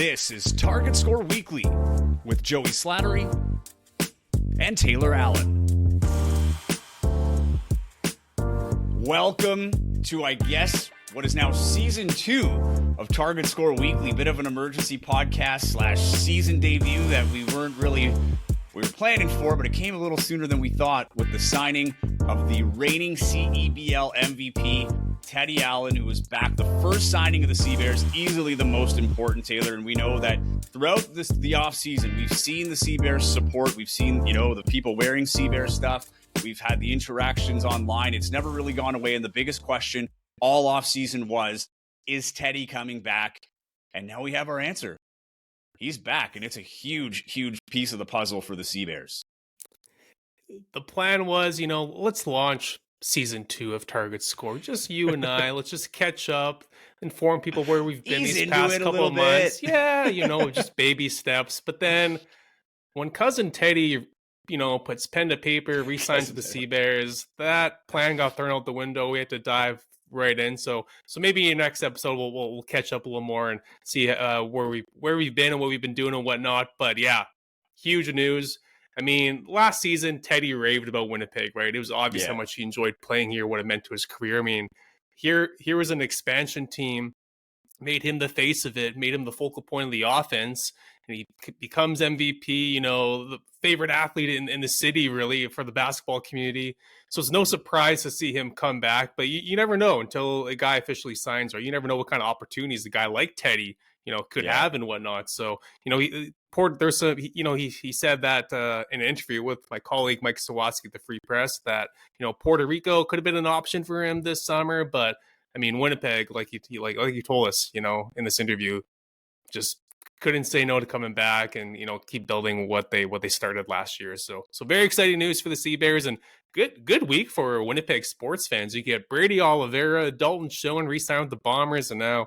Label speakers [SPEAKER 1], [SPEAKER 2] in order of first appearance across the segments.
[SPEAKER 1] This is Target Score Weekly with Joey Slattery and Taylor Allen. Welcome to, I guess, what is now Season 2 of Target Score Weekly. Bit of an emergency podcast / season debut that we were planning for, but it came a little sooner than we thought with the signing of the reigning CEBL MVP Teddy Allen, who was back. The first signing of the Sea Bears, easily the most important, Taylor. And we know that throughout the offseason, we've seen the Sea Bears support. We've seen, the people wearing Sea Bears stuff. We've had the interactions online. It's never really gone away. And the biggest question all offseason was, is Teddy coming back? And now we have our answer. He's back, and it's a huge, huge piece of the puzzle for the Sea Bears.
[SPEAKER 2] The plan was, let's launch Season 2 of Target Score. Just you and I. Let's just catch up, inform people where we've been these past couple of months. Yeah, just baby steps. But then when Cousin Teddy, puts pen to paper, re-signs with the Sea Bears, that plan got thrown out the window. We had to dive right in. So maybe in the next episode we'll catch up a little more and see where we've been and what we've been doing and whatnot. But yeah, huge news. I mean, last season, Teddy raved about Winnipeg, right? It was obvious how much he enjoyed playing here, what it meant to his career. I mean, here was an expansion team, made him the face of it, made him the focal point of the offense, and he becomes MVP, the favorite athlete in the city, really, for the basketball community. So it's no surprise to see him come back, but you never know until a guy officially signs, or you never know what kind of opportunities a guy like Teddy, could have and whatnot. So, he said that in an interview with my colleague Mike Sawatsky at the Free Press that Puerto Rico could have been an option for him this summer, but I mean Winnipeg, like you told us, in this interview, just couldn't say no to coming back and keep building what they started last year. So very exciting news for the Sea Bears, and good week for Winnipeg sports fans. You get Brady Oliveira, Dalton Schoen re-signed with the Bombers, and now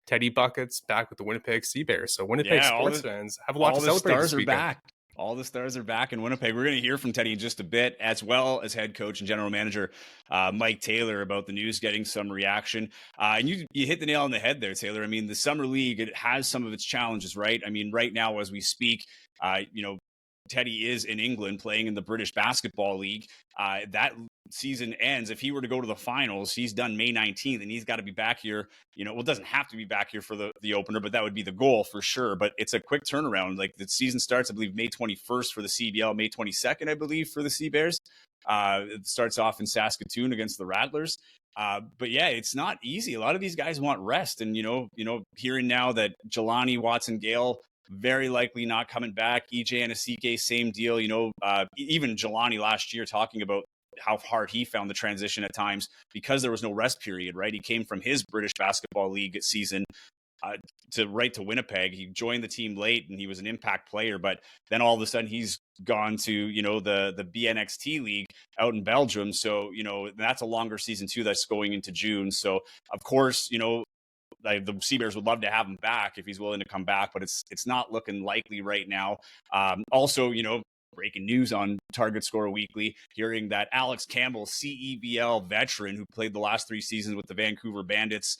[SPEAKER 2] Teddy Buckets back with the Winnipeg Sea Bears. So Winnipeg sports fans have a lot to celebrate this weekend.
[SPEAKER 1] All the stars are back in Winnipeg. We're going to hear from Teddy in just a bit, as well as head coach and general manager Mike Taylor about the news getting some reaction. And you hit the nail on the head there, Taylor. I mean, the Summer League, it has some of its challenges, right? I mean, right now as we speak, Teddy is in England playing in the British Basketball League. That season ends. If he were to go to the finals, he's done May 19th, and he's got to be back here. It doesn't have to be back here for the opener, but that would be the goal for sure. But it's a quick turnaround. Like, the season starts, I believe, May 21st for the CBL, May 22nd, I believe, for the Sea Bears. It starts off in Saskatoon against the Rattlers. But yeah, it's not easy. A lot of these guys want rest, and hearing now that Jelani, Watson, Gale very likely not coming back. EJ Anasike, same deal. Even Jelani last year talking about how hard he found the transition at times because there was no rest period, right? He came from his British Basketball League season to Winnipeg. He joined the team late and he was an impact player, but then all of a sudden he's gone to, the BNXT League out in Belgium. So, that's a longer season too, that's going into June. So of course, the Sea Bears would love to have him back if he's willing to come back, but it's not looking likely right now. Also, breaking news on Target Score Weekly, hearing that Alex Campbell, CEBL veteran who played the last 3 seasons with the Vancouver Bandits,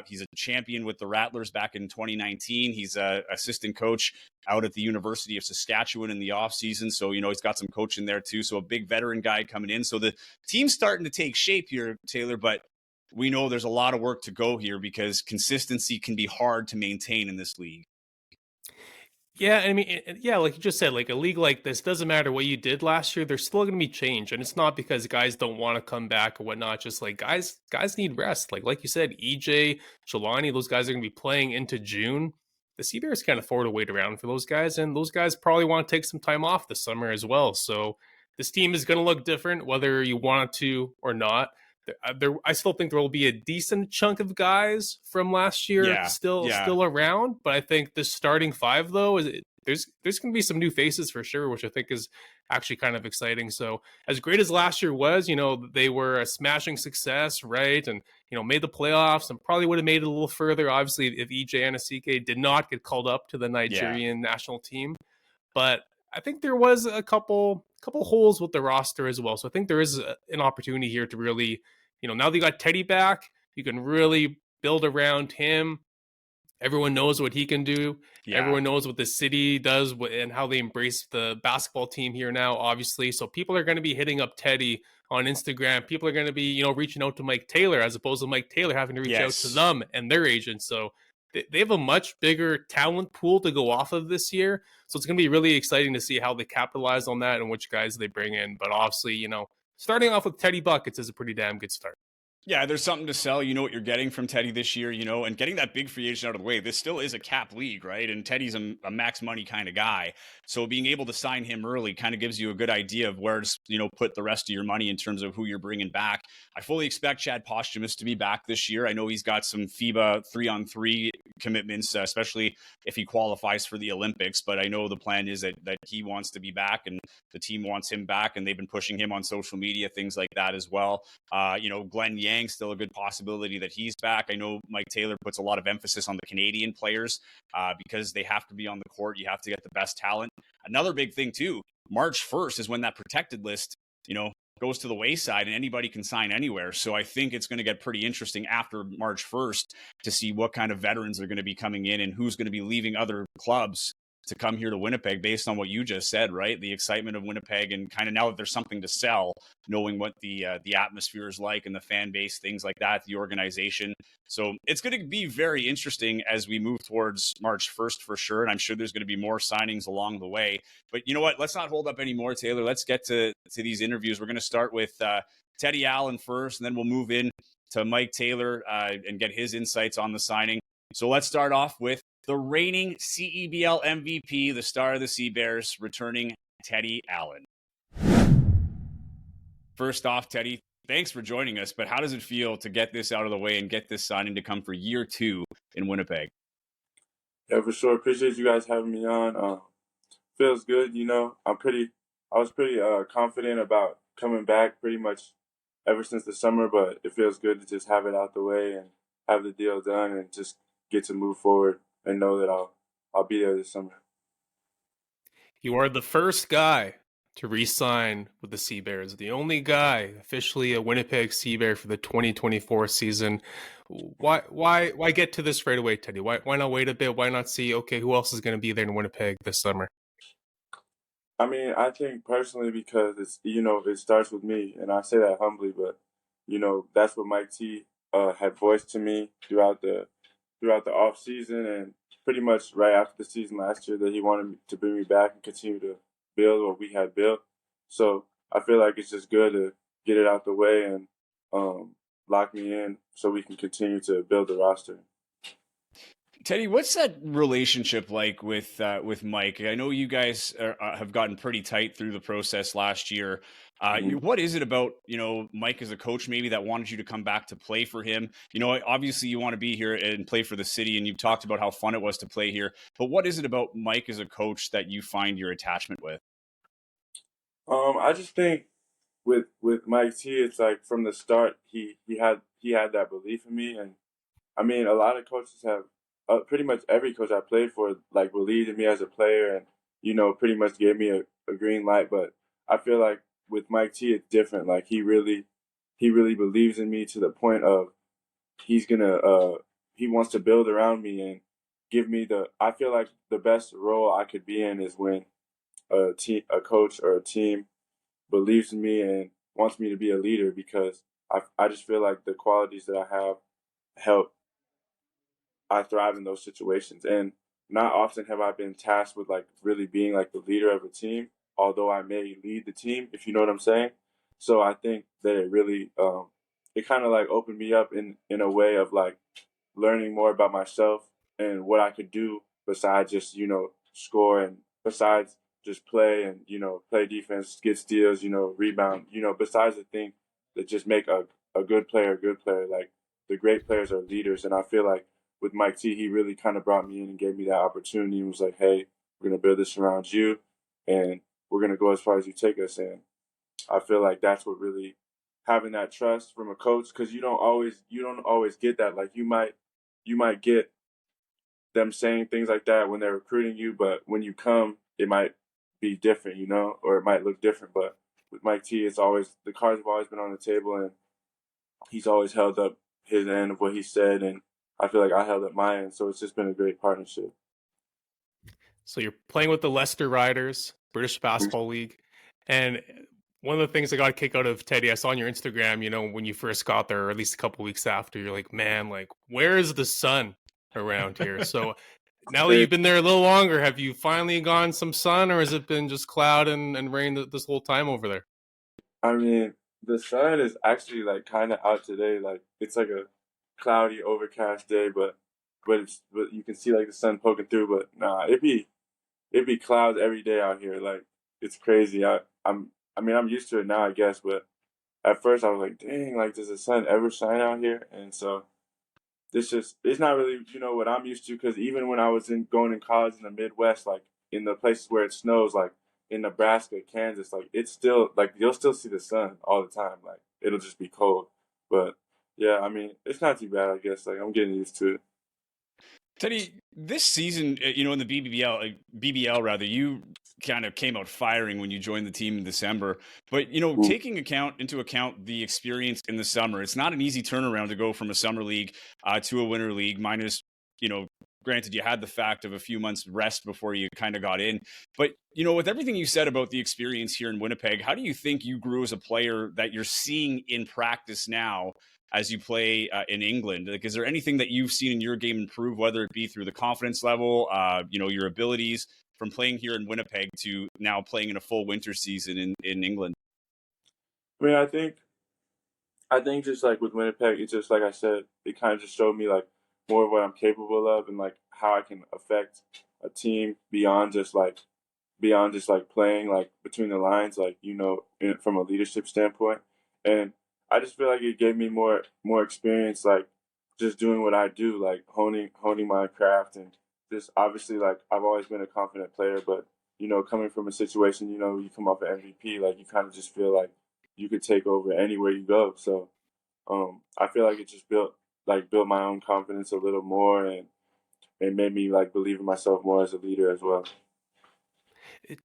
[SPEAKER 1] he's a champion with the Rattlers back in 2019. He's a assistant coach out at the University of Saskatchewan in the offseason. So, he's got some coaching there too. So a big veteran guy coming in. So the team's starting to take shape here, Taylor, but we know there's a lot of work to go here because consistency can be hard to maintain in this league.
[SPEAKER 2] Yeah, I mean, like you just said, like a league like this, doesn't matter what you did last year, there's still going to be change. And it's not because guys don't want to come back or whatnot, just like guys need rest. Like you said, EJ, Jelani, those guys are going to be playing into June. The Sea Bears can't afford to wait around for those guys. And those guys probably want to take some time off this summer as well. So this team is going to look different, whether you want it to or not. I still think there will be a decent chunk of guys from last year still around, but I think this starting 5 though there's going to be some new faces for sure, which I think is actually kind of exciting. So as great as last year was, they were a smashing success, right? And made the playoffs and probably would have made it a little further, obviously, if EJ Anasike did not get called up to the Nigerian national team. But I think there was a couple holes with the roster as well. So I think there is an opportunity here to really, now that you got Teddy back, you can really build around him. Everyone knows what he can do.
[SPEAKER 1] Yeah.
[SPEAKER 2] Everyone knows what the city does and how they embrace the basketball team here now, obviously. So people are going to be hitting up Teddy on Instagram. People are going to be, reaching out to Mike Taylor as opposed to Mike Taylor having to reach out to
[SPEAKER 1] Yes.
[SPEAKER 2] them and their agents. So they have a much bigger talent pool to go off of this year. So it's going to be really exciting to see how they capitalize on that and which guys they bring in. But obviously, starting off with Teddy Buckets is a pretty damn good start.
[SPEAKER 1] Yeah, there's something to sell. You know what you're getting from Teddy this year, and getting that big free agent out of the way. This still is a cap league, right? And Teddy's a max money kind of guy. So being able to sign him early kind of gives you a good idea of where to, put the rest of your money in terms of who you're bringing back. I fully expect Chad Posthumus to be back this year. I know he's got some FIBA 3-on-3 commitments, especially if he qualifies for the Olympics. But I know the plan is that he wants to be back and the team wants him back. And they've been pushing him on social media, things like that as well. Glenn Yang, still a good possibility that he's back. I know Mike Taylor puts a lot of emphasis on the Canadian players because they have to be on the court. You have to get the best talent. Another big thing too, March 1st is when that protected list, goes to the wayside and anybody can sign anywhere. So I think it's going to get pretty interesting after March 1st to see what kind of veterans are going to be coming in and who's going to be leaving other clubs to come here to Winnipeg based on what you just said, right? The excitement of Winnipeg and kind of now that there's something to sell, knowing what the atmosphere is like and the fan base, things like that, the organization. So it's going to be very interesting as we move towards March 1st for sure. And I'm sure there's going to be more signings along the way. But you know what? Let's not hold up anymore, Taylor. Let's get to these interviews. We're going to start with Teddy Allen first, and then we'll move in to Mike Taylor and get his insights on the signing. So let's start off with the reigning CEBL MVP, the star of the Sea Bears, returning Teddy Allen. First off, Teddy, thanks for joining us, but how does it feel to get this out of the way and get this signing to come for year 2 in Winnipeg?
[SPEAKER 3] Yeah, for sure. Appreciate you guys having me on. Feels good, I was pretty confident about coming back pretty much ever since the summer, but it feels good to just have it out the way and have the deal done and just get to move forward and know that I'll be there this summer.
[SPEAKER 2] You are the first guy to re-sign with the Sea Bears, the only guy officially a Winnipeg Sea Bear for the 2024 season. Why get to this right away, Teddy? Why not wait a bit? Why not see, okay, who else is going to be there in Winnipeg this summer?
[SPEAKER 3] I mean, I think personally because it's it starts with me, and I say that humbly, but that's what Mike T had voiced to me throughout the off season and pretty much right after the season last year that he wanted to bring me back and continue to build what we had built. So I feel like it's just good to get it out the way and lock me in so we can continue to build the roster.
[SPEAKER 1] Teddy, what's that relationship like with Mike? I know you guys have gotten pretty tight through the process last year. What is it about, Mike as a coach maybe that wanted you to come back to play for him? Obviously you want to be here and play for the city, and you've talked about how fun it was to play here. But what is it about Mike as a coach that you find your attachment with?
[SPEAKER 3] I just think with Mike T, it's like from the start he had that belief in me, and I mean a lot of coaches have. Pretty much every coach I played for, like, believed in me as a player and, pretty much gave me a green light. But I feel like with Mike T, it's different. Like, he really believes in me to the point of he wants to build around me and give me I feel like the best role I could be in is when a coach or a team believes in me and wants me to be a leader, because I just feel like the qualities that I have help I thrive in those situations. And not often have I been tasked with like really being like the leader of a team, although I may lead the team, if you know what I'm saying. So I think that it really, it kind of like opened me up in a way of like learning more about myself and what I could do besides just, score, and besides just play and, play defense, get steals, rebound, besides the thing that just make a good player a good player. Like, the great players are leaders. And I feel like with Mike T, he really kind of brought me in and gave me that opportunity. He was like, hey, we're going to build this around you, and we're going to go as far as you take us. And I feel like that's what really, having that trust from a coach, because you don't always get that. Like, you might get them saying things like that when they're recruiting you, but when you come, it might be different, or it might look different. But with Mike T, the cards have always been on the table, and he's always held up his end of what he said, and I feel like I held up my end. So it's just been a great partnership.
[SPEAKER 2] So you're playing with the Leicester Riders, British Basketball League. And one of the things I got a kick out of, Teddy, I saw on your Instagram, when you first got there, or at least a couple weeks after, you're like, man, like, where is the sun around here? So now that you've been there a little longer, have you finally gotten some sun, or has it been just cloud and rain this whole time over there?
[SPEAKER 3] I mean, the sun is actually like kind of out today. Like it's like a cloudy, overcast day, but you can see like the sun poking through. But nah, it'd be clouds every day out here. Like it's crazy. I'm used to it now, I guess. But at first I was like, dang, like does the sun ever shine out here? And so it's not really what I'm used to, because even when I was going in college in the Midwest, like in the places where it snows, like in Nebraska, Kansas, like it's still like you'll still see the sun all the time. Like it'll just be cold, but yeah, I mean it's not too bad, I guess. Like I'm getting used to it.
[SPEAKER 1] Teddy, this season, in the BBL rather, you kind of came out firing when you joined the team in December. But taking into account the experience in the summer, it's not an easy turnaround to go from a summer league to a winter league. Minus, granted, you had the fact of a few months rest before you kind of got in. But with everything you said about the experience here in Winnipeg, how do you think you grew as a player that you're seeing in practice now as you play in England? Like, is there anything that you've seen in your game improve, whether it be through the confidence level, your abilities from playing here in Winnipeg to now playing in a full winter season in England?
[SPEAKER 3] I mean, I think just like with Winnipeg, it's just like I said, it kind of just showed me like more of what I'm capable of, and like how I can affect a team beyond just like playing like between the lines, like from a leadership standpoint. And I just feel like it gave me more experience, like just doing what I do, like honing my craft, and just obviously like I've always been a confident player, but coming from a situation, you come off an MVP, like you kind of just feel like you could take over anywhere you go. So I feel like it just built my own confidence a little more, and it made me like believe in myself more as a leader as well.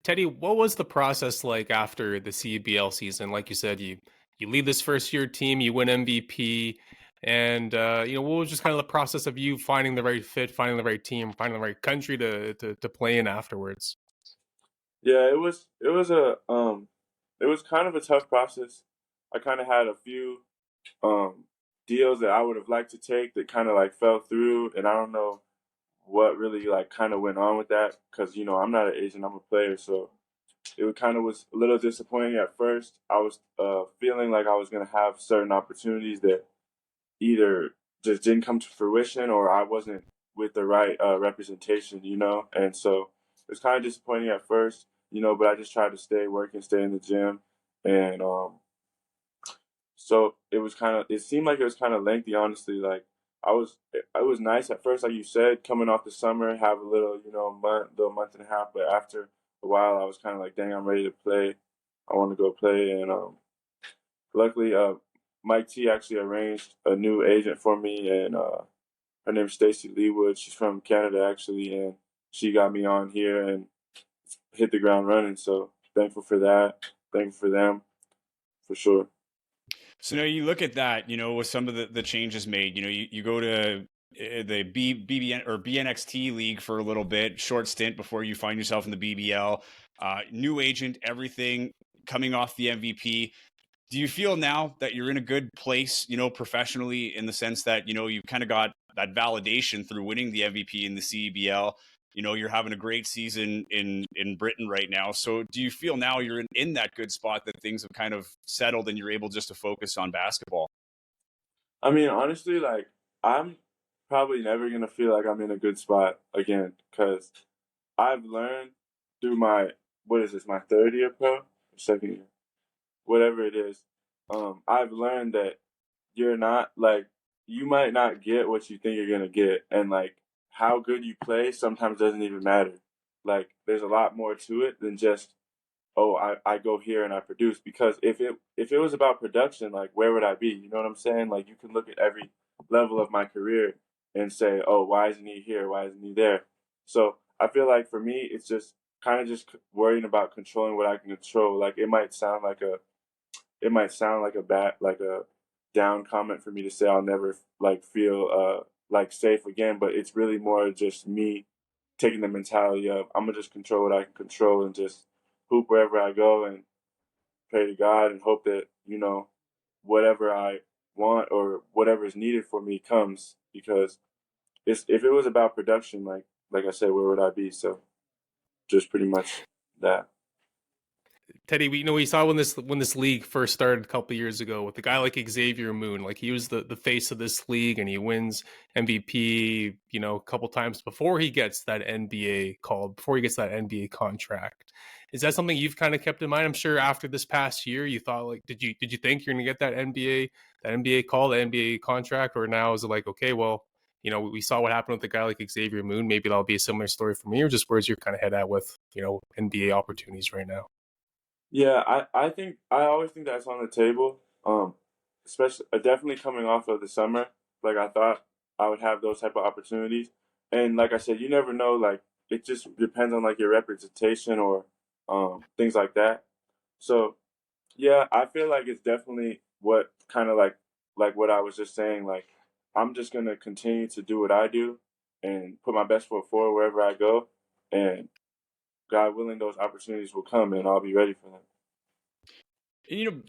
[SPEAKER 2] Teddy, what was the process like after the CEBL season? Like you said, you lead this first year team, you win MVP, and what was just kind of the process of you finding the right fit, finding the right team, finding the right country to play in afterwards?
[SPEAKER 3] Yeah, it was kind of a tough process. I kind of had a few deals that I would have liked to take that kind of like fell through, and I don't know what really like kind of went on with that, because I'm not an agent, I'm a player, so it kind of was a little disappointing at first. I was feeling like I was gonna have certain opportunities that either just didn't come to fruition, or I wasn't with the right representation. And so it was kind of disappointing at first, but I just tried to stay working, stay in the gym, and so it seemed like it was kind of lengthy, honestly. Like it was nice at first, like you said, coming off the summer, have a little, month and a half. But after a while, I was kind of like, dang, I'm ready to play. I want to go play. And luckily, Mike T actually arranged a new agent for me, and her name's Stacy Leewood. She's from Canada actually, and she got me on here and hit the ground running. So thankful for that. Thankful for them, for sure.
[SPEAKER 1] So now you look at that, with some of the changes made, you go to the BBN or BNXT league for a little bit, short stint before you find yourself in the BBL, new agent, everything coming off the MVP. Do you feel now that you're in a good place, professionally, in the sense that, you've kind of got that validation through winning the MVP in the CEBL? You're having a great season in Britain right now. So do you feel now you're in that good spot that things have kind of settled and you're able just to focus on basketball?
[SPEAKER 3] I mean, honestly, like I'm probably never gonna feel like I'm in a good spot again, because I've learned through what is this, my third year pro, or second year, whatever it is. I've learned that you're not like you might not get what you think you're gonna get, and like how good you play sometimes doesn't even matter. Like there's a lot more to it than just, oh, I go here and I produce. Because if it was about production, like where would I be? You know what I'm saying? Like you can look at every level of my career and say, oh, why isn't he here? Why isn't he there? So I feel like for me, it's just kind of just worrying about controlling what I can control. Like it might sound like a bad, like a down comment for me to say I'll never like feel like safe again, but it's really more just me taking the mentality of I'm gonna just control what I can control and just hoop wherever I go and pray to God and hope that, whatever I want or whatever is needed for me comes, because if it was about production, like I said, where would I be? So just pretty much that.
[SPEAKER 2] Teddy, we saw when this league first started a couple years ago with a guy like Xavier Moon. Like, he was the face of this league, and he wins MVP, a couple times before he gets that NBA call, before he gets that NBA contract. Is that something you've kind of kept in mind? I'm sure after this past year, you thought, like, did you think you're going to get that NBA call, the NBA contract, or now is it like, okay, well, we saw what happened with a guy like Xavier Moon. Maybe that'll be a similar story for me, or just where's your kind of head at with NBA opportunities right now?
[SPEAKER 3] Yeah, I always think that's on the table. Especially definitely coming off of the summer. Like, I thought I would have those type of opportunities, and like I said, you never know. Like, it just depends on like your representation or things like that. So yeah, I feel like it's definitely what kind of like what I was just saying. Like, I'm just gonna continue to do what I do and put my best foot forward wherever I go, and God willing, those opportunities will come, and I'll be ready for them.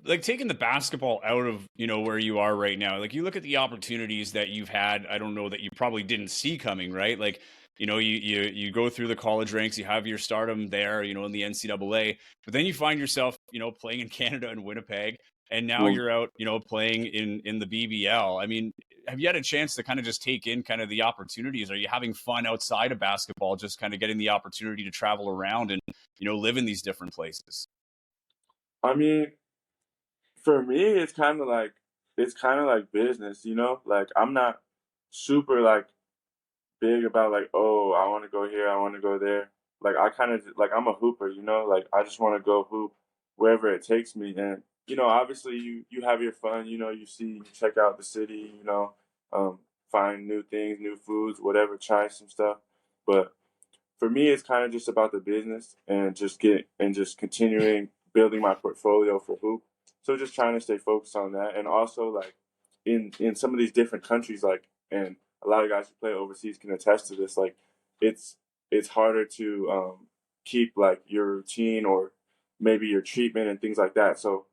[SPEAKER 1] Like, taking the basketball out of, where you are right now, like, you look at the opportunities that you've had, I don't know, that you probably didn't see coming, right? Like, you go through the college ranks, you have your stardom there, in the NCAA, but then you find yourself, playing in Canada and Winnipeg, and now
[SPEAKER 3] Well,
[SPEAKER 1] you're out, playing in the BBL. I mean, have you had a chance to kind of just take in kind of the opportunities? Are you having fun outside of basketball, just kind of getting the opportunity to travel around and, live in these different places?
[SPEAKER 3] I mean, for me, it's kind of like business, Like, I'm not super like big about like, oh, I want to go here, I want to go there. Like, I kind of like I'm a hooper, Like, I just want to go hoop wherever it takes me, and obviously you have your fun, you check out the city, um, find new things, new foods, whatever, try some stuff. But for me, it's kind of just about the business and just continuing building my portfolio for hoop. So just trying to stay focused on that, and also like in some of these different countries, like, and a lot of guys who play overseas can attest to this. Like, it's it's harder to keep like your routine or maybe your treatment and things like that. So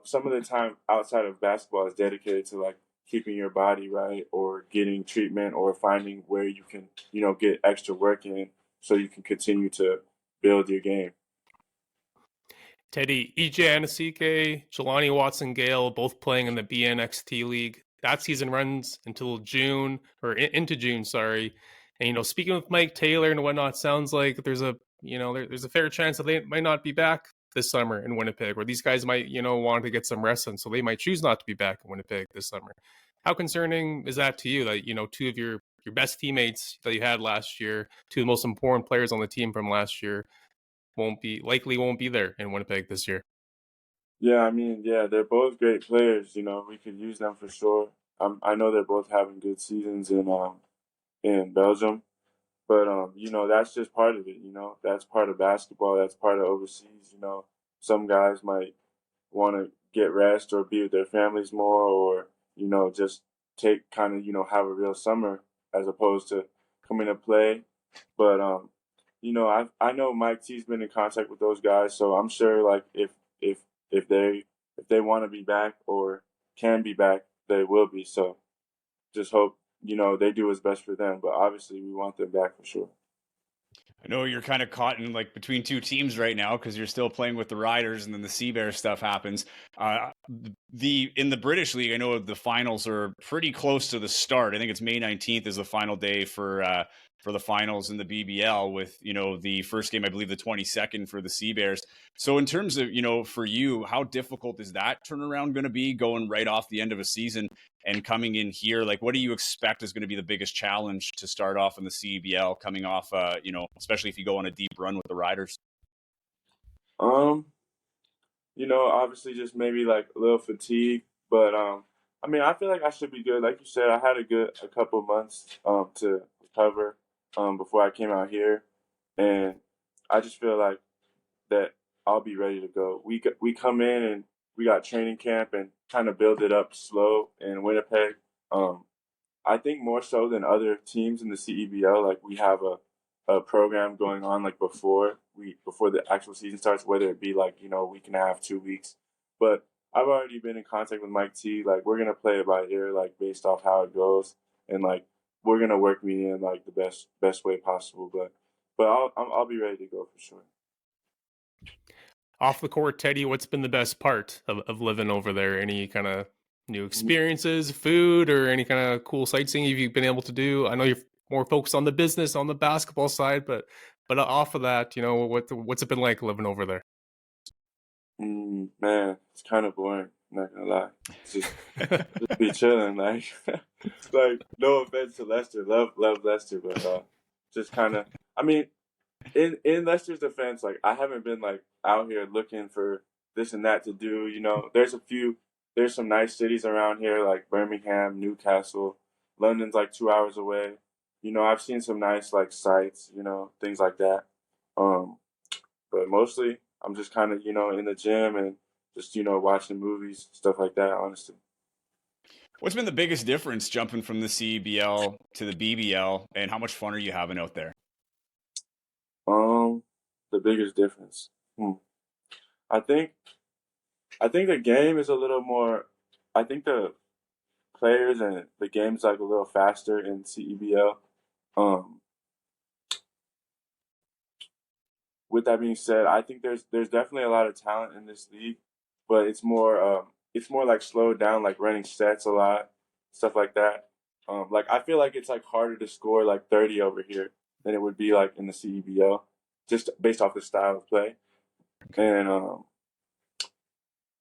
[SPEAKER 3] some of the time outside of basketball is dedicated to like keeping your body right or getting treatment or finding where you can get extra work in so you can continue to build your game.
[SPEAKER 2] Teddy, EJ Anasike, Jelani Watson Gale, both playing in the BNXT League. That season runs until June, or into June, sorry. And, speaking with Mike Taylor and whatnot, sounds like there's there's a fair chance that they might not be back this summer in Winnipeg, or these guys might, want to get some rest in, so they might choose not to be back in Winnipeg this summer. How concerning is that to you that, two of your best teammates that you had last year, two of the most important players on the team from last year, won't be there in Winnipeg this year?
[SPEAKER 3] Yeah, I mean, yeah, they're both great players. We could use them for sure. I know they're both having good seasons in Belgium, but that's just part of it. That's part of basketball. That's part of overseas. Some guys might want to get rest or be with their families more, or just take kind of have a real summer as opposed to coming to play. But I know Mike T's been in contact with those guys, so I'm sure like if if they want to be back or can be back, they will be. So just hope they do what's best for them. But obviously, we want them back for sure.
[SPEAKER 1] I know you're kind of caught in like between two teams right now because you're still playing with the Riders, and then the Sea Bears stuff happens. In the British League, I know the finals are pretty close to the start. I think it's May 19th is the final day for the finals in the BBL, with the first game, I believe, the 22nd for the Sea Bears. So in terms of for you, how difficult is that turnaround going to be, going right off the end of a season and coming in here? Like, what do you expect is going to be the biggest challenge to start off in the CEBL, coming off, especially if you go on a deep run with the Riders?
[SPEAKER 3] Um, obviously just maybe like a little fatigue, but I mean, I feel like I should be good. Like you said, I had a couple months to recover before I came out here, and I just feel like that I'll be ready to go. We come in and we got training camp and kind of build it up slow in Winnipeg. Um, I think more so than other teams in the CEBL, like we have a program going on like before the actual season starts, whether it be like, a week and a half, 2 weeks. But I've already been in contact with Mike T. Like we're gonna play it by ear, like based off how it goes, and like we're gonna work me in like the best way possible. But I'll be ready to go for sure.
[SPEAKER 2] Off the court, Teddy, what's been the best part of living over there? Any kind of new experiences, food, or any kind of cool sightseeing you've been able to do? I know you're more focused on the business, on the basketball side, but off of that, what's it been like living over there?
[SPEAKER 3] Man, it's kind of boring. I'm not gonna lie. It's just be chilling. Like, like no offense to Lester, love Lester, but just kind of. I mean, in Leicester's defense, like I haven't been like out here looking for this and that to do. There's some nice cities around here like Birmingham, Newcastle, London's like 2 hours away. I've seen some nice like sites, things like that. But mostly I'm just kind of in the gym and just watching movies, stuff like that. Honestly.
[SPEAKER 1] What's been the biggest difference jumping from the CEBL to the BBL, and how much fun are you having out there?
[SPEAKER 3] The biggest difference. I think the game is a little more. I think the players and the game's like a little faster in CEBL. With that being said, I think there's definitely a lot of talent in this league, but it's more like slowed down, like running sets a lot, stuff like that. Like I feel like it's like harder to score like 30 over here than it would be like in the CEBL, just based off the style of play. And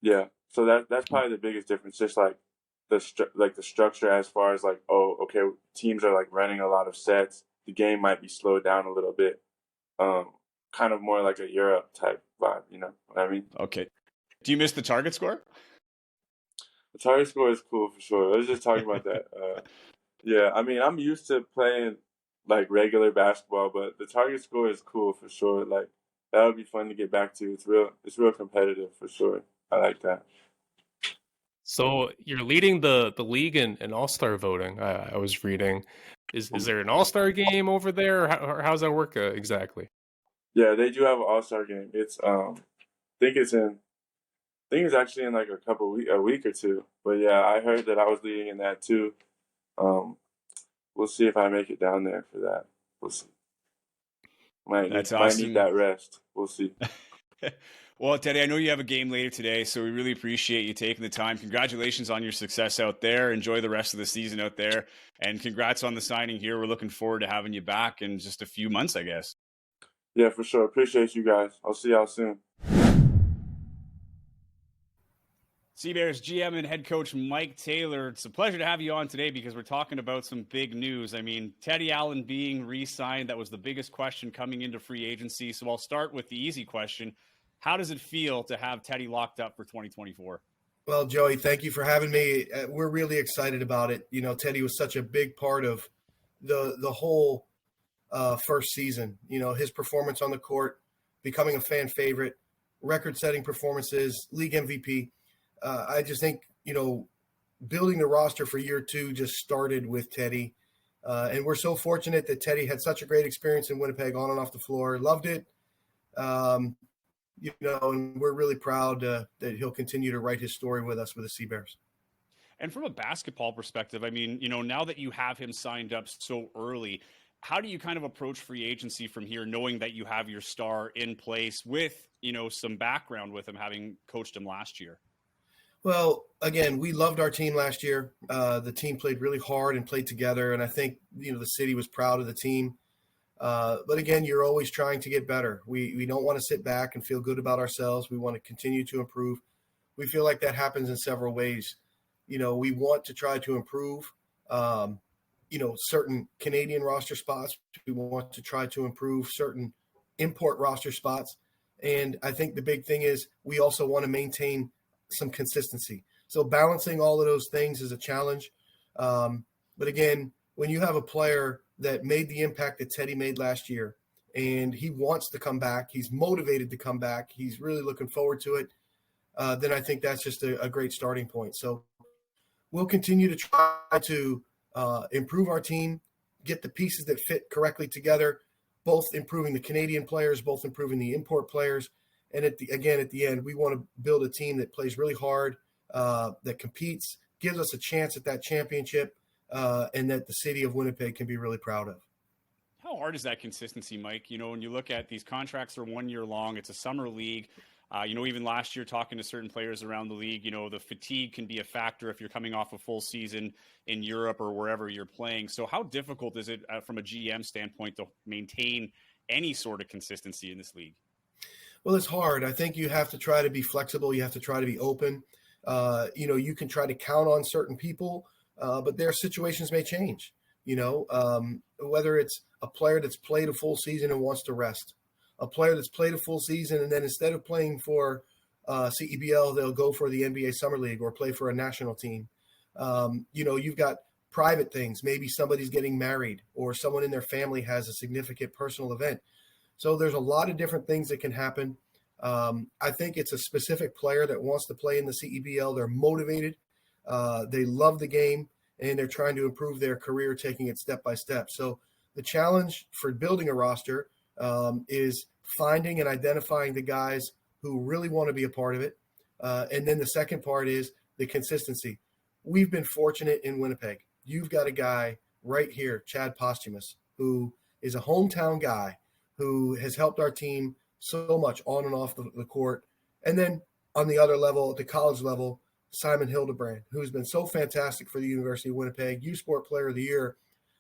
[SPEAKER 3] yeah, so that's probably the biggest difference. Just like the structure as far as like, oh, okay, teams are like running a lot of sets. The game might be slowed down a little bit. Kind of more like a Europe type vibe, you know what I mean?
[SPEAKER 1] Okay. Do you miss the target score?
[SPEAKER 3] The target score is cool for sure. Let's just talk about that. Yeah, I mean, I'm used to playing like regular basketball, but the target score is cool for sure. Like that would be fun to get back to. It's real competitive for sure. I like that.
[SPEAKER 2] So you're leading the league in All-Star voting. I was reading. Is there an All-Star game over there, or how's that work exactly?
[SPEAKER 3] Yeah, they do have an All-Star game. It's think it's actually in like a week or two. But yeah, I heard that I was leading in that too. We'll see if I make it down there for that. We'll see. Might need that rest. We'll see.
[SPEAKER 1] Well, Teddy, I know you have a game later today, so we really appreciate you taking the time. Congratulations on your success out there. Enjoy the rest of the season out there. And congrats on the signing here. We're looking forward to having you back in just a few months, I guess.
[SPEAKER 3] Yeah, for sure. Appreciate you guys. I'll see y'all soon.
[SPEAKER 1] Sea Bears GM and head coach Mike Taylor, it's a pleasure to have you on today because we're talking about some big news. I mean, Teddy Allen being re-signed, that was the biggest question coming into free agency. So I'll start with the easy question. How does it feel to have Teddy locked up for 2024?
[SPEAKER 4] Well, Joey, thank you for having me. We're really excited about it. You know, Teddy was such a big part of the whole first season. You know, his performance on the court, becoming a fan favorite, record-setting performances, league MVP. I just think, you know, building the roster for year two just started with Teddy. And we're so fortunate that Teddy had such a great experience in Winnipeg on and off the floor. Loved it. You know, and we're really proud that he'll continue to write his story with us with the Sea Bears.
[SPEAKER 1] And from a basketball perspective, I mean, you know, now that you have him signed up so early, how do you kind of approach free agency from here, knowing that you have your star in place with, you know, some background with him having coached him last year?
[SPEAKER 4] Well, again, we loved our team last year. The team played really hard and played together. And I think, you know, the city was proud of the team. But again, you're always trying to get better. We don't want to sit back and feel good about ourselves. We want to continue to improve. We feel like that happens in several ways. You know, we want to try to improve, you know, certain Canadian roster spots. We want to try to improve certain import roster spots. And I think the big thing is we also want to maintain some consistency. So balancing all of those things is a challenge. But again, when you have a player that made the impact that Teddy made last year, and he wants to come back, he's motivated to come back, he's really looking forward to it, then I think that's just a great starting point. So we'll continue to try to improve our team, get the pieces that fit correctly together, both improving the Canadian players, both improving the import players. And at the end, we want to build a team that plays really hard, that competes, gives us a chance at that championship, and that the city of Winnipeg can be really proud of.
[SPEAKER 1] How hard is that consistency, Mike? When you look at these contracts are 1 year long, it's a summer league. Even last year, talking to certain players around the league, the fatigue can be a factor if you're coming off a full season in Europe or wherever you're playing. So how difficult is it from a GM standpoint to maintain any sort of consistency in this league?
[SPEAKER 4] Well, it's hard. I think you have to try to be flexible. You have to try to be open. You can try to count on certain people, but their situations may change. Whether it's a player that's played a full season and wants to rest, a player that's played a full season and then instead of playing for CEBL, they'll go for the NBA Summer League or play for a national team. You've got private things. Maybe somebody's getting married or someone in their family has a significant personal event. So there's a lot of different things that can happen. I think it's a specific player that wants to play in the CEBL. They're motivated. They love the game, and they're trying to improve their career, taking it step by step. So the challenge for building a roster is finding and identifying the guys who really want to be a part of it. And then the second part is the consistency. We've been fortunate in Winnipeg. You've got a guy right here, Chad Posthumus, who is a hometown guy who has helped our team so much on and off the court. And then on the other level, at the college level, Simon Hildebrand, who's been so fantastic for the University of Winnipeg, U Sport Player of the Year.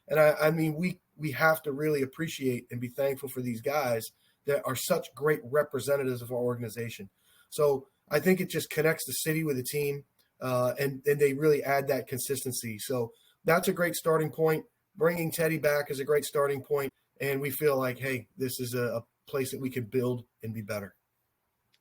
[SPEAKER 4] And I mean, we have to really appreciate and be thankful for these guys that are such great representatives of our organization. So I think it just connects the city with the team, and they really add that consistency. So that's a great starting point. Bringing Teddy back is a great starting point, and we feel like, hey, this is a place that we can build and be better.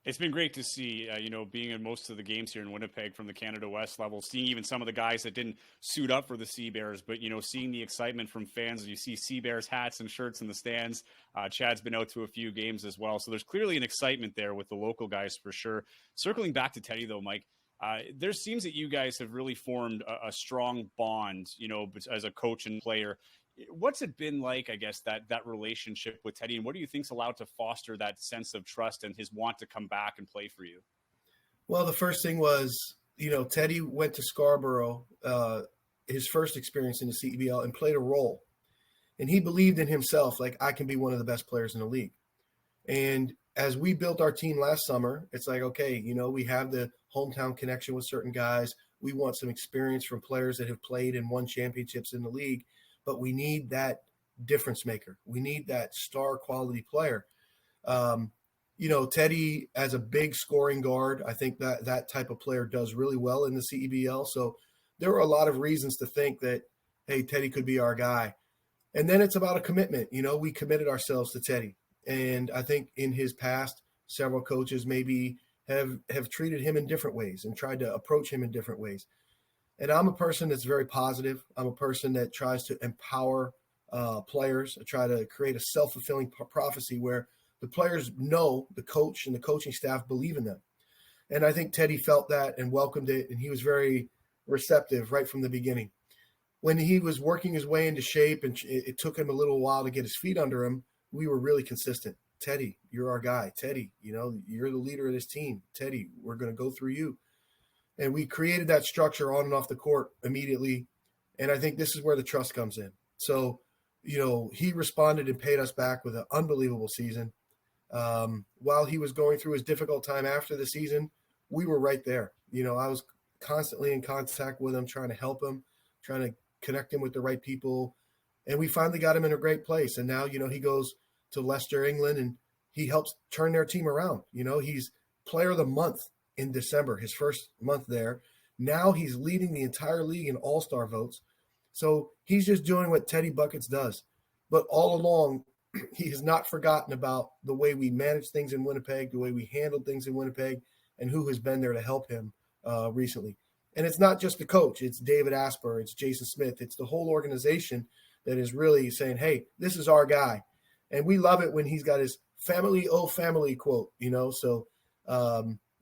[SPEAKER 1] It's been great to see, being in most of the games here in Winnipeg from the Canada West level, seeing even some of the guys that didn't suit up for the Sea Bears, but, seeing the excitement from fans. You see Sea Bears hats and shirts in the stands. Chad's been out to a few games as well. So there's clearly an excitement there with the local guys for sure. Circling back to Teddy, though, Mike, there seems that you guys have really formed a strong bond, as a coach and player. What's it been like, I guess, that relationship with Teddy, and what do you think's allowed to foster that sense of trust and his want to come back and play for you?
[SPEAKER 4] Well, the first thing was, Teddy went to Scarborough, his first experience in the CEBL, and played a role. And he believed in himself, like, I can be one of the best players in the league. And as we built our team last summer, it's like, okay, we have the hometown connection with certain guys. We want some experience from players that have played and won championships in the league. But we need that difference maker. We need that star quality player. Teddy as a big scoring guard, I think that type of player does really well in the CEBL. So there were a lot of reasons to think that, hey, Teddy could be our guy. And then it's about a commitment. We committed ourselves to Teddy. And I think in his past, several coaches maybe have treated him in different ways and tried to approach him in different ways. And I'm a person that's very positive. I'm a person that tries to empower players. I try to create a self-fulfilling prophecy where the players know the coach and the coaching staff believe in them. And I think Teddy felt that and welcomed it, and he was very receptive right from the beginning. When he was working his way into shape and it took him a little while to get his feet under him, we were really consistent. Teddy, you're our guy. Teddy, you're the leader of this team. Teddy, we're going to go through you. And we created that structure on and off the court immediately. And I think this is where the trust comes in. So, he responded and paid us back with an unbelievable season. While he was going through his difficult time after the season, we were right there. I was constantly in contact with him, trying to help him, trying to connect him with the right people. And we finally got him in a great place. And now, he goes to Leicester, England, and he helps turn their team around. He's player of the month in December, his first month there. Now he's leading the entire league in all-star votes. So he's just doing what Teddy Buckets does. But all along, he has not forgotten about the way we manage things in Winnipeg, the way we handle things in Winnipeg, and who has been there to help him recently. And it's not just the coach. It's David Asper. It's Jason Smith. It's the whole organization that is really saying, hey, this is our guy. And we love it when he's got his family, oh, family quote, So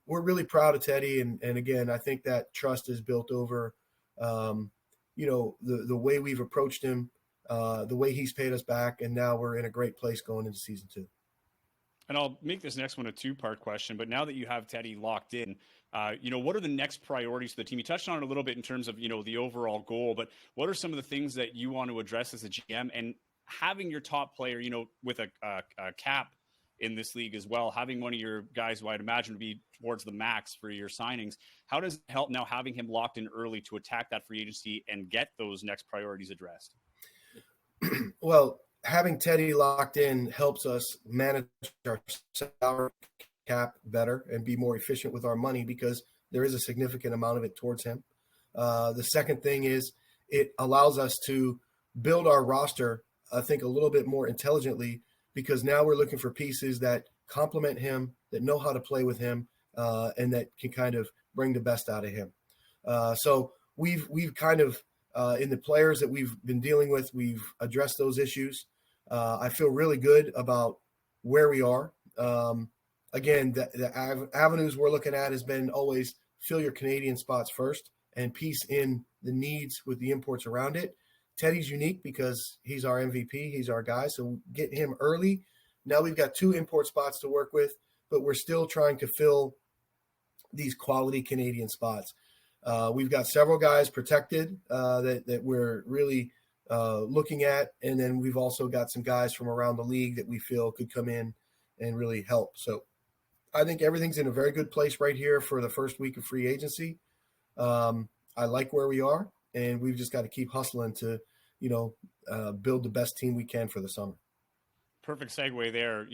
[SPEAKER 4] we're really proud of Teddy. And again, I think that trust is built over, the way we've approached him, the way he's paid us back, and now we're in a great place going into season 2.
[SPEAKER 1] And I'll make this next one a 2-part question, but now that you have Teddy locked in, what are the next priorities for the team? You touched on it a little bit in terms of, the overall goal, but what are some of the things that you want to address as a GM? And having your top player, with a cap in this league as well, having one of your guys who I'd imagine would be towards the max for your signings, how does it help now having him locked in early to attack that free agency and get those next priorities addressed?
[SPEAKER 4] Well, having Teddy locked in helps us manage our salary cap better and be more efficient with our money because there is a significant amount of it towards him. The second thing is it allows us to build our roster, I think, a little bit more intelligently because now we're looking for pieces that complement him, that know how to play with him, and that can kind of bring the best out of him. So we've kind of, in the players that we've been dealing with, we've addressed those issues. I feel really good about where we are. Again, the avenues we're looking at has been always fill your Canadian spots first and piece in the needs with the imports around it. Teddy's unique because he's our MVP. He's our guy. So get him early. Now we've got 2 import spots to work with, but we're still trying to fill these quality Canadian spots. We've got several guys protected that we're really looking at. And then we've also got some guys from around the league that we feel could come in and really help. So I think everything's in a very good place right here for the first week of free agency. I like where we are, and we've just got to keep hustling to, build the best team we can for the summer.
[SPEAKER 1] Perfect segue there.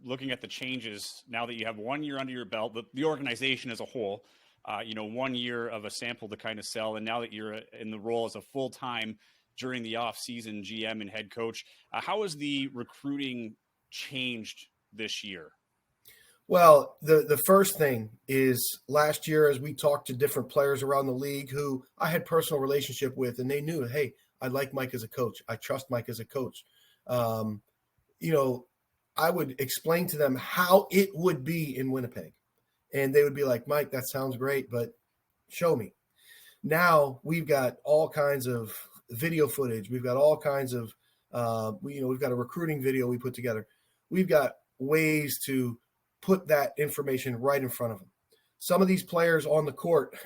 [SPEAKER 1] Looking at the changes now that you have 1 year under your belt, the organization as a whole, 1 year of a sample to kind of sell. And now that you're in the role as a full-time during the off-season GM and head coach, how has the recruiting changed this year?
[SPEAKER 4] Well, the first thing is last year, as we talked to different players around the league who I had personal relationship with, and they knew, hey, I like Mike as a coach. I trust Mike as a coach. I would explain to them how it would be in Winnipeg. And they would be like, Mike, that sounds great, but show me. Now we've got all kinds of video footage. We've got all kinds of, we've got a recruiting video we put together. We've got ways to put that information right in front of them. Some of these players on the court,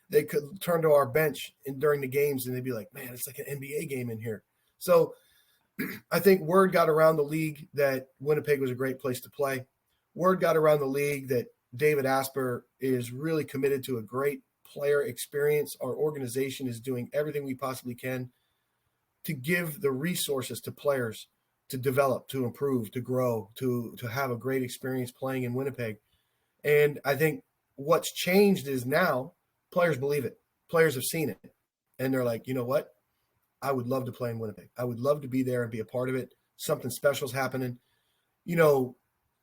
[SPEAKER 4] they could turn to our bench during the games and they'd be like, man, it's like an NBA game in here. So I think word got around the league that Winnipeg was a great place to play. Word got around the league that David Asper is really committed to a great player experience. Our organization is doing everything we possibly can to give the resources to players to develop, to improve, to grow, to have a great experience playing in Winnipeg. And I think what's changed is now players believe it. Players have seen it. And they're like, you know what? I would love to play in Winnipeg. I would love to be there and be a part of it. Something special's happening. No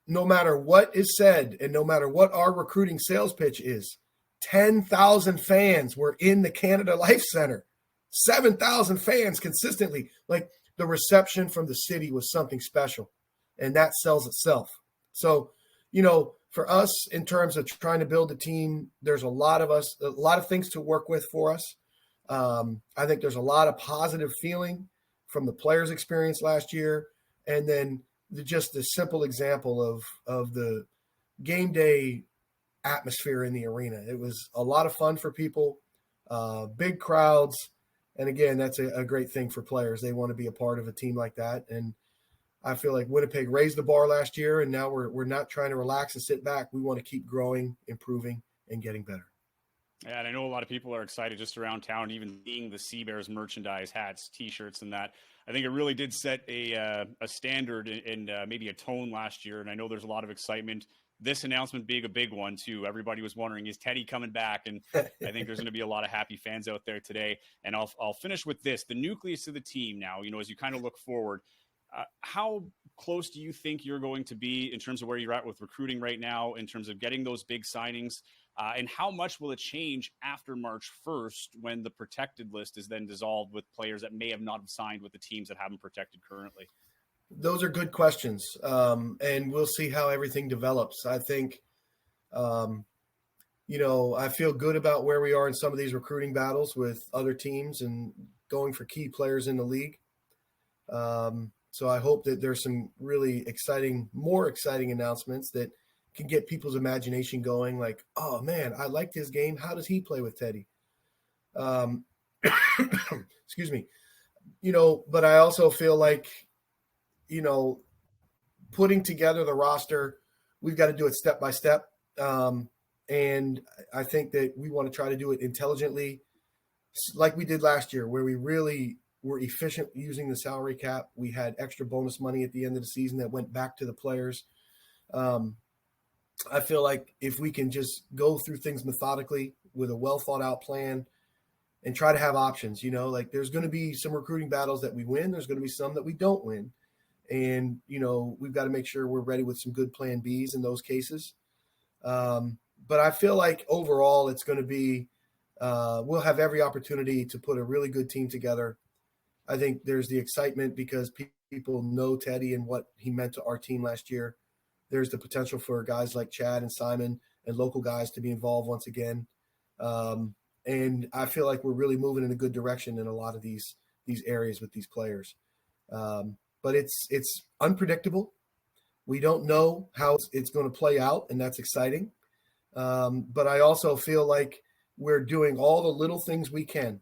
[SPEAKER 4] matter what is said and no matter what our recruiting sales pitch is, 10,000 fans were in the Canada Life Center. 7,000 fans consistently. Like, the reception from the city was something special, and that sells itself. So, for us, in terms of trying to build a team, there's a lot of things to work with for us. I think there's a lot of positive feeling from the players' experience last year. And then just the simple example of the game day atmosphere in the arena. It was a lot of fun for people, big crowds. And again, that's a great thing for players. They want to be a part of a team like that. And I feel like Winnipeg raised the bar last year, and now we're not trying to relax and sit back. We want to keep growing, improving, and getting better.
[SPEAKER 1] Yeah, and I know a lot of people are excited just around town, even seeing the Sea Bears merchandise, hats, T-shirts, and that. I think it really did set a standard and maybe a tone last year, and I know there's a lot of excitement. This announcement being a big one, too. Everybody was wondering, is Teddy coming back? And I think there's going to be a lot of happy fans out there today. And I'll finish with this. The nucleus of the team now, as you kind of look forward, how close do you think you're going to be in terms of where you're at with recruiting right now, in terms of getting those big signings? And how much will it change after March 1st when the protected list is then dissolved with players that may have not signed with the teams that haven't protected currently?
[SPEAKER 4] Those are good questions. And we'll see how everything develops. I think, I feel good about where we are in some of these recruiting battles with other teams. And going for key players in the league. So I hope that there's some really more exciting announcements that can get people's imagination going. Like, oh man, I liked his game. How does he play with Teddy? Excuse me. But I also feel like, putting together the roster, we've got to do it step by step. And I think that we want to try to do it intelligently, like we did last year, where we really were efficient using the salary cap. We had extra bonus money at the end of the season that went back to the players. I feel like if we can just go through things methodically with a well thought out plan and try to have options, like there's going to be some recruiting battles that we win. There's going to be some that we don't win. And, we've got to make sure we're ready with some good plan Bs in those cases. But I feel like overall it's going to be, we'll have every opportunity to put a really good team together. I think there's the excitement because people know Teddy and what he meant to our team last year. There's the potential for guys like Chad and Simon and local guys to be involved once again. And I feel like we're really moving in a good direction in a lot of these areas with these players. But it's unpredictable. We don't know how it's going to play out, and that's exciting. But I also feel like we're doing all the little things we can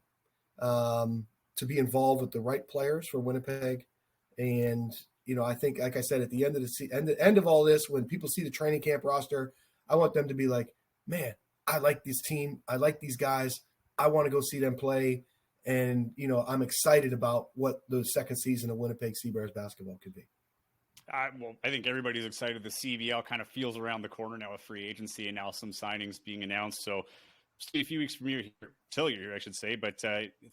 [SPEAKER 4] to be involved with the right players for Winnipeg. And, I think, like I said, at the end of the end of all this, when people see the training camp roster, I want them to be like, man, I like this team. I like these guys. I want to go see them play. And, I'm excited about what the second season of Winnipeg Sea Bears basketball could be.
[SPEAKER 1] Well, I think everybody's excited. The CEBL kind of feels around the corner now with free agency and now some signings being announced. So just a few weeks from till you're here, I should say. But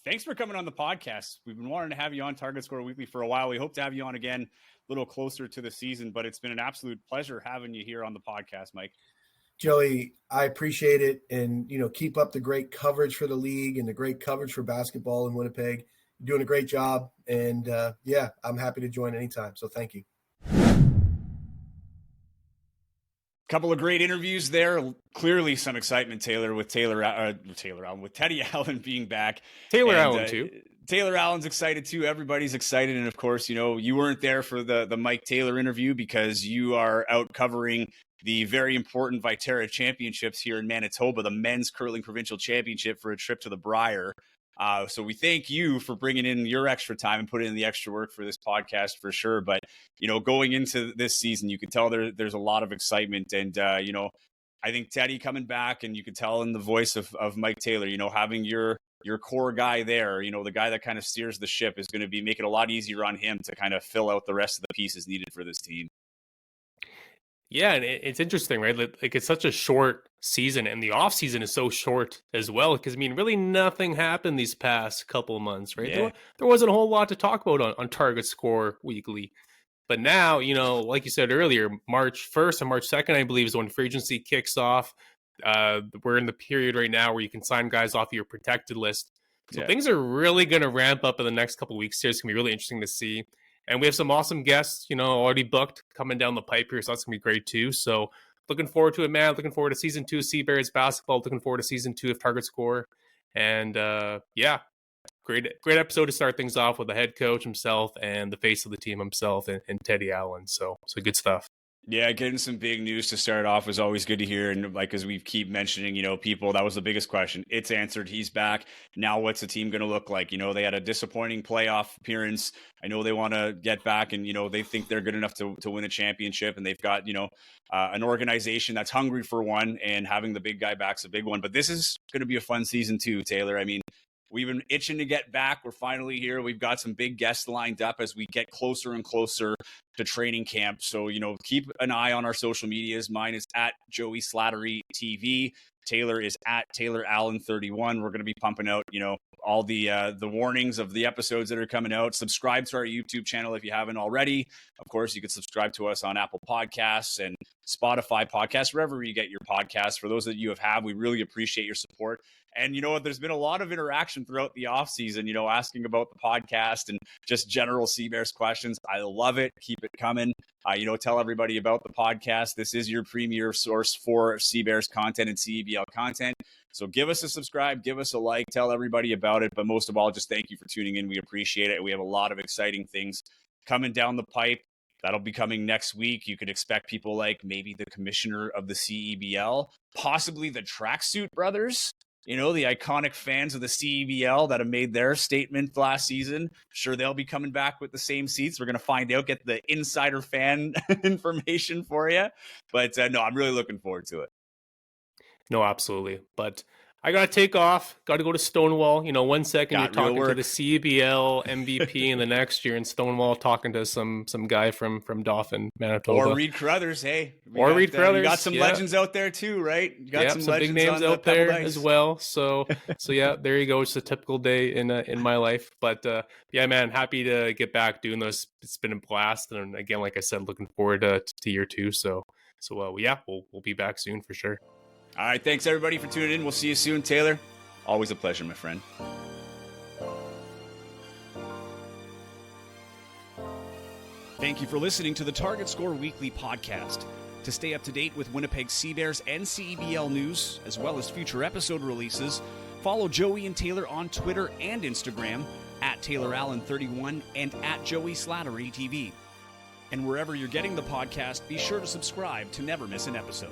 [SPEAKER 1] thanks for coming on the podcast. We've been wanting to have you on Target Score Weekly for a while. We hope to have you on again a little closer to the season. But it's been an absolute pleasure having you here on the podcast, Mike.
[SPEAKER 4] Joey, I appreciate it. And, keep up the great coverage for the league and the great coverage for basketball in Winnipeg. You're doing a great job. And, I'm happy to join anytime. So thank you.
[SPEAKER 1] Couple of great interviews there. Clearly some excitement, Taylor, with with Teddy Allen being back.
[SPEAKER 2] Allen too.
[SPEAKER 1] Taylor Allen's excited too. Everybody's excited. And of course, you weren't there for the Mike Taylor interview because you are out covering the very important Viterra Championships here in Manitoba, the men's curling provincial championship, for a trip to the Brier. So we thank you for bringing in your extra time and putting in the extra work for this podcast for sure. But, going into this season, you can tell there's a lot of excitement. And, I think Teddy coming back, and you could tell in the voice of Mike Taylor, having your core guy there, the guy that kind of steers the ship is going to make it a lot easier on him to kind of fill out the rest of the pieces needed for this team.
[SPEAKER 2] Yeah, and it's interesting, right? Like it's such a short season, and the off season is so short as well. Because really nothing happened these past couple of months, right?
[SPEAKER 1] Yeah.
[SPEAKER 2] There wasn't a whole lot to talk about on Target Score Weekly. But now, like you said earlier, March 1st and March 2nd, I believe, is when free agency kicks off. We're in the period right now where you can sign guys off your protected list. So things are really going to ramp up in the next couple of weeks here. It's going to be really interesting to see. And we have some awesome guests, already booked coming down the pipe here. So that's going to be great too. So looking forward to it, man. Looking forward to season 2 of Sea Bears basketball. Looking forward to season 2 of Target Score. And great episode to start things off with the head coach himself and the face of the team himself and Teddy Allen. So good stuff.
[SPEAKER 1] Yeah, getting some big news to start off was always good to hear. And like, as we keep mentioning, people, that was the biggest question. It's answered. He's back. Now what's the team going to look like? They had a disappointing playoff appearance. I know they want to get back and, they think they're good enough to win a championship. And they've got, an organization that's hungry for one, and having the big guy back's a big one. But this is going to be a fun season too, Taylor. We've been itching to get back. We're finally here. We've got some big guests lined up as we get closer and closer to training camp. So, keep an eye on our social medias. Mine is at Joey Slattery TV. Taylor is at Taylor Allen 31. We're going to be pumping out, all the warnings of the episodes that are coming out. Subscribe to our YouTube channel if you haven't already. Of course, you can subscribe to us on Apple Podcasts and Spotify podcast, wherever you get your podcasts. For those that you have, we really appreciate your support. And you know what? There's been a lot of interaction throughout the off season, asking about the podcast and just general Sea Bears questions. I love it. Keep it coming. Tell everybody about the podcast. This is your premier source for Sea Bears content and CEBL content. So give us a subscribe, give us a like, tell everybody about it. But most of all, just thank you for tuning in. We appreciate it. We have a lot of exciting things coming down the pipe. That'll be coming next week. You could expect people like maybe the commissioner of the CEBL, possibly the Tracksuit Brothers, the iconic fans of the CEBL that have made their statement last season. Sure, they'll be coming back with the same seats. We're going to find out, get the insider fan information for you. But no, I'm really looking forward to it.
[SPEAKER 2] No, absolutely. But I got to take off. Got to go to Stonewall. 1 second you're talking to the CEBL MVP in the next year, in Stonewall talking to some guy from Dauphin, Manitoba.
[SPEAKER 1] Or Reed Carruthers, hey.
[SPEAKER 2] Reed Carruthers.
[SPEAKER 1] You got some legends out there too, right? You got
[SPEAKER 2] some big names out there as well. So yeah, there you go. It's a typical day in my life. But yeah, man, happy to get back doing this. It's been a blast. And again, like I said, looking forward to year 2. So yeah, we'll be back soon for sure.
[SPEAKER 1] All right, thanks everybody for tuning in. We'll see you soon. Taylor, always a pleasure, my friend. Thank you for listening to the Target Score Weekly podcast. To stay up to date with Winnipeg Sea Bears and CEBL news, as well as future episode releases, follow Joey and Taylor on Twitter and Instagram @TaylorAllen31 and @JoeySlatteryTV. And wherever you're getting the podcast, be sure to subscribe to never miss an episode.